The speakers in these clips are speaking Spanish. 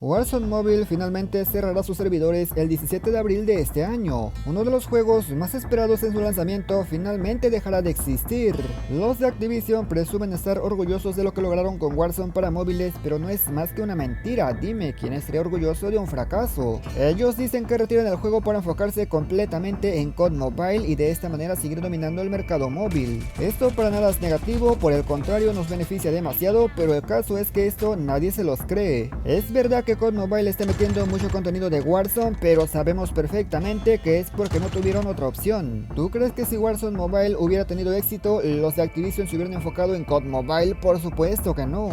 Warzone Mobile finalmente cerrará sus servidores el 17 de abril de este año. Uno de los juegos más esperados en su lanzamiento finalmente dejará de existir. Los de Activision presumen estar orgullosos de lo que lograron con Warzone para móviles, pero no es más que una mentira. Dime, ¿quién estaría orgulloso de un fracaso? Ellos dicen que retiran el juego para enfocarse completamente en COD Mobile y de esta manera seguir dominando el mercado móvil. Esto para nada es negativo, por el contrario nos beneficia demasiado, pero el caso es que esto nadie se los cree. Es verdad que COD Mobile está metiendo mucho contenido de Warzone, pero sabemos perfectamente que es porque no tuvieron otra opción. ¿Tú crees que si Warzone Mobile hubiera tenido éxito, los de Activision se hubieran enfocado en COD Mobile? Por supuesto que no.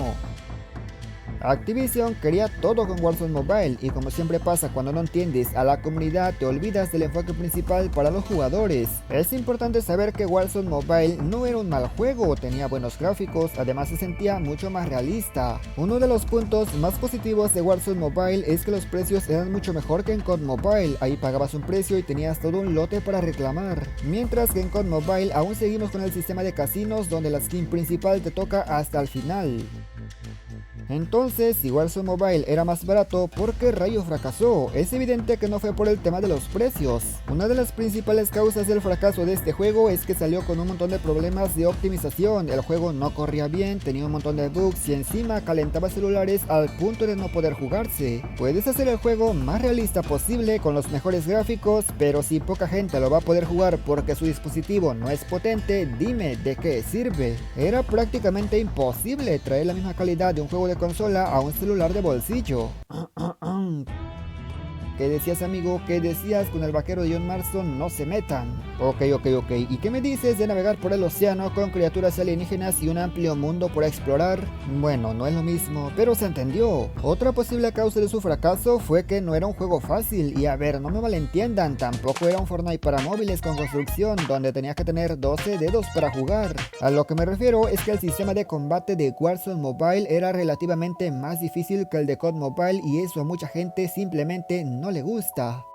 Activision quería todo con Warzone Mobile y como siempre pasa cuando no entiendes a la comunidad te olvidas del enfoque principal para los jugadores. Es importante saber que Warzone Mobile no era un mal juego, tenía buenos gráficos, además se sentía mucho más realista. Uno de los puntos más positivos de Warzone Mobile es que los precios eran mucho mejor que en COD Mobile, ahí pagabas un precio y tenías todo un lote para reclamar. Mientras que en COD Mobile aún seguimos con el sistema de casinos donde la skin principal te toca hasta el final. Entonces, si Warzone Mobile era más barato, ¿por qué rayos fracasó? Es evidente que no fue por el tema de los precios. Una de las principales causas del fracaso de este juego es que salió con un montón de problemas de optimización. El juego no corría bien, tenía un montón de bugs y encima calentaba celulares al punto de no poder jugarse. Puedes hacer el juego más realista posible con los mejores gráficos, pero si poca gente lo va a poder jugar porque su dispositivo no es potente, dime, ¿de qué sirve? Era prácticamente imposible traer la misma calidad de un juego de consola a un celular de bolsillo. ¿Qué decías, amigo? ¿Qué decías? Con el vaquero de John Marston no se metan. Ok. ¿Y qué me dices de navegar por el océano con criaturas alienígenas y un amplio mundo por explorar? Bueno, no es lo mismo, pero se entendió. Otra posible causa de su fracaso fue que no era un juego fácil. Y a ver, no me malentiendan, tampoco era un Fortnite para móviles con construcción, donde tenías que tener 12 dedos para jugar. A lo que me refiero es que el sistema de combate de Warzone Mobile era relativamente más difícil que el de COD Mobile y eso a mucha gente simplemente no le gusta.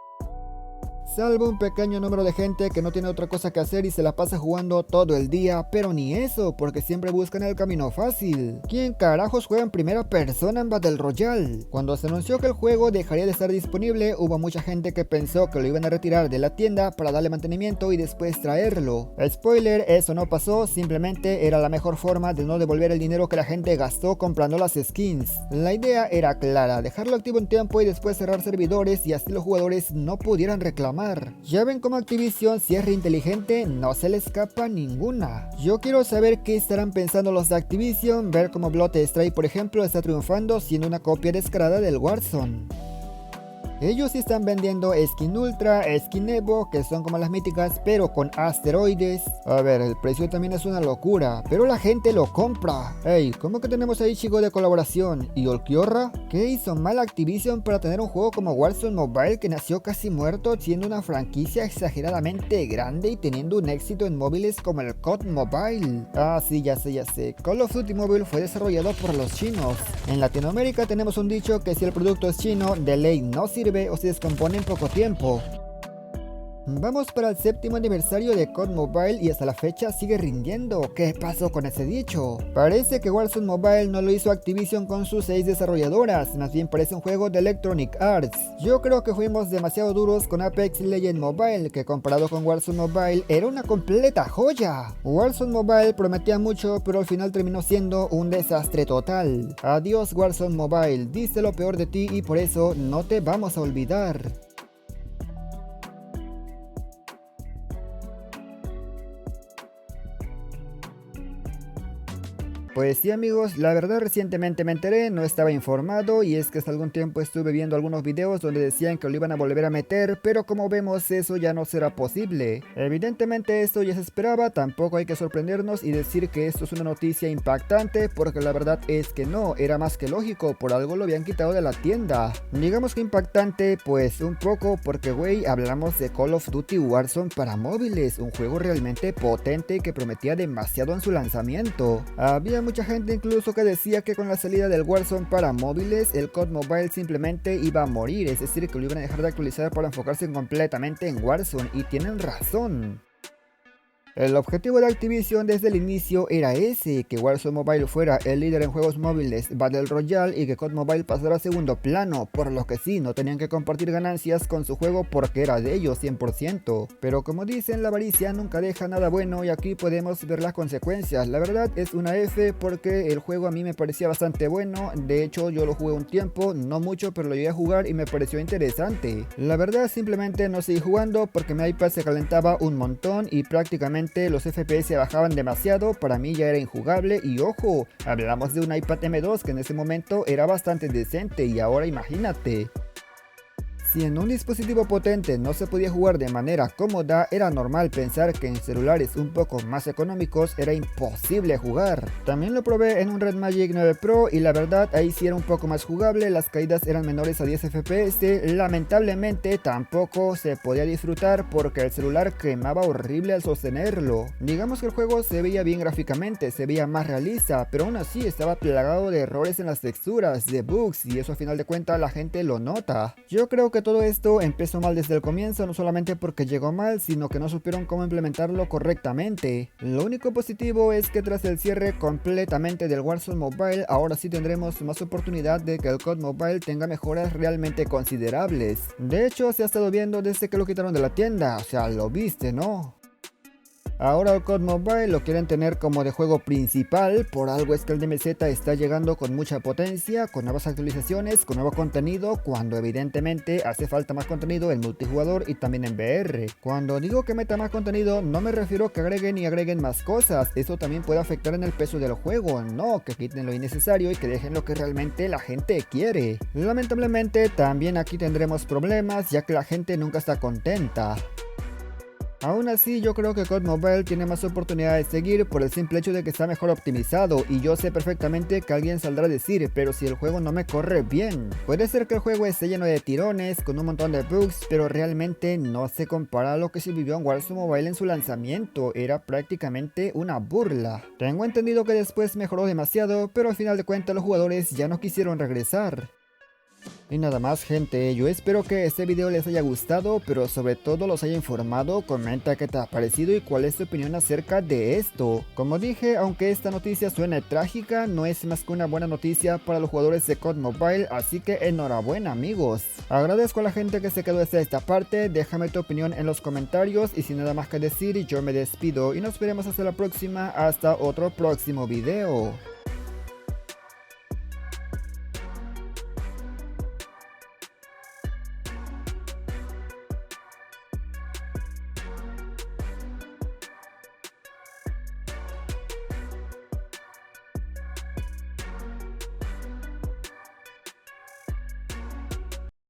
Salvo un pequeño número de gente que no tiene otra cosa que hacer y se la pasa jugando todo el día, pero ni eso, porque siempre buscan el camino fácil. ¿Quién carajos juega en primera persona en Battle Royale? Cuando se anunció que el juego dejaría de estar disponible, hubo mucha gente que pensó que lo iban a retirar de la tienda para darle mantenimiento y después traerlo. Spoiler, eso no pasó, simplemente era la mejor forma de no devolver el dinero que la gente gastó comprando las skins. La idea era clara, dejarlo activo un tiempo y después cerrar servidores y así los jugadores no pudieran reclamar. Ya ven cómo Activision, si es reinteligente, no se le escapa ninguna. Yo quiero saber qué estarán pensando los de Activision, ver cómo Bloodstrike por ejemplo está triunfando siendo una copia descarada del Warzone. Ellos están vendiendo Skin Ultra, Skin Evo, que son como las míticas, pero con asteroides. A ver, el precio también es una locura, pero la gente lo compra. Ey, ¿cómo que tenemos ahí chico de colaboración? ¿Y Olkiorra? ¿Qué hizo mal Activision para tener un juego como Warzone Mobile que nació casi muerto, siendo una franquicia exageradamente grande y teniendo un éxito en móviles como el COD Mobile? Ah, sí, ya sé. Call of Duty Mobile fue desarrollado por los chinos. En Latinoamérica tenemos un dicho que si el producto es chino, de ley no sirve o se descompone en poco tiempo. Vamos para el 7º aniversario de COD Mobile y hasta la fecha sigue rindiendo. ¿Qué pasó con ese dicho? Parece que Warzone Mobile no lo hizo Activision con sus 6 desarrolladoras, más bien parece un juego de Electronic Arts. Yo creo que fuimos demasiado duros con Apex Legends Mobile, que comparado con Warzone Mobile era una completa joya. Warzone Mobile prometía mucho, pero al final terminó siendo un desastre total. Adiós Warzone Mobile, diste lo peor de ti y por eso no te vamos a olvidar. Pues sí amigos, la verdad recientemente me enteré, no estaba informado y es que hace algún tiempo estuve viendo algunos videos donde decían que lo iban a volver a meter, pero como vemos eso ya no será posible. Evidentemente esto ya se esperaba, tampoco hay que sorprendernos y decir que esto es una noticia impactante porque la verdad es que no, era más que lógico, por algo lo habían quitado de la tienda. Digamos que impactante, pues un poco porque güey, hablamos de Call of Duty Warzone para móviles, un juego realmente potente que prometía demasiado en su lanzamiento. Había mucha gente incluso que decía que con la salida del Warzone para móviles, el COD Mobile simplemente iba a morir, es decir, que lo iban a dejar de actualizar para enfocarse completamente en Warzone, y tienen razón. El objetivo de Activision desde el inicio era ese, que Warzone Mobile fuera el líder en juegos móviles Battle Royale y que COD Mobile pasara a segundo plano, por lo que sí, no tenían que compartir ganancias con su juego porque era de ellos 100%. Pero como dicen, la avaricia nunca deja nada bueno y aquí podemos ver las consecuencias. La verdad es una F porque el juego a mí me parecía bastante bueno, de hecho yo lo jugué un tiempo, no mucho, pero lo llegué a jugar y me pareció interesante. La verdad simplemente no seguí jugando porque mi iPad se calentaba un montón y prácticamente los FPS bajaban demasiado, para mí ya era injugable y ojo, hablamos de un iPad M2 que en ese momento era bastante decente y ahora imagínate. Si en un dispositivo potente no se podía jugar de manera cómoda, era normal pensar que en celulares un poco más económicos era imposible jugar. También lo probé en un Red Magic 9 Pro y la verdad ahí sí era un poco más jugable, las caídas eran menores a 10 FPS, lamentablemente tampoco se podía disfrutar porque el celular quemaba horrible al sostenerlo. Digamos que el juego se veía bien gráficamente, se veía más realista, pero aún así estaba plagado de errores en las texturas, de bugs y eso a final de cuentas la gente lo nota. Yo creo que todo esto empezó mal desde el comienzo, no solamente porque llegó mal, sino que no supieron cómo implementarlo correctamente. Lo único positivo es que tras el cierre completamente del Warzone Mobile, ahora sí tendremos más oportunidad de que el COD Mobile tenga mejoras realmente considerables. De hecho, se ha estado viendo desde que lo quitaron de la tienda, o sea, lo viste, ¿no? Ahora el COD Mobile lo quieren tener como de juego principal, por algo es que el DMZ está llegando con mucha potencia, con nuevas actualizaciones, con nuevo contenido, cuando evidentemente hace falta más contenido en multijugador y también en VR. Cuando digo que meta más contenido, no me refiero a que agreguen más cosas, eso también puede afectar en el peso del juego, no que quiten lo innecesario y que dejen lo que realmente la gente quiere. Lamentablemente también aquí tendremos problemas, ya que la gente nunca está contenta. Aún así, yo creo que COD Mobile tiene más oportunidad de seguir por el simple hecho de que está mejor optimizado y yo sé perfectamente que alguien saldrá a decir, pero si el juego no me corre bien. Puede ser que el juego esté lleno de tirones, con un montón de bugs, pero realmente no se compara a lo que se vivió en Warzone Mobile en su lanzamiento, era prácticamente una burla. Tengo entendido que después mejoró demasiado, pero al final de cuentas los jugadores ya no quisieron regresar. Y nada más gente, yo espero que este video les haya gustado, pero sobre todo los haya informado. Comenta qué te ha parecido y cuál es tu opinión acerca de esto. Como dije, aunque esta noticia suene trágica, no es más que una buena noticia para los jugadores de COD Mobile, así que enhorabuena amigos. Agradezco a la gente que se quedó hasta esta parte, déjame tu opinión en los comentarios y sin nada más que decir, yo me despido y nos veremos hasta la próxima, hasta otro próximo video.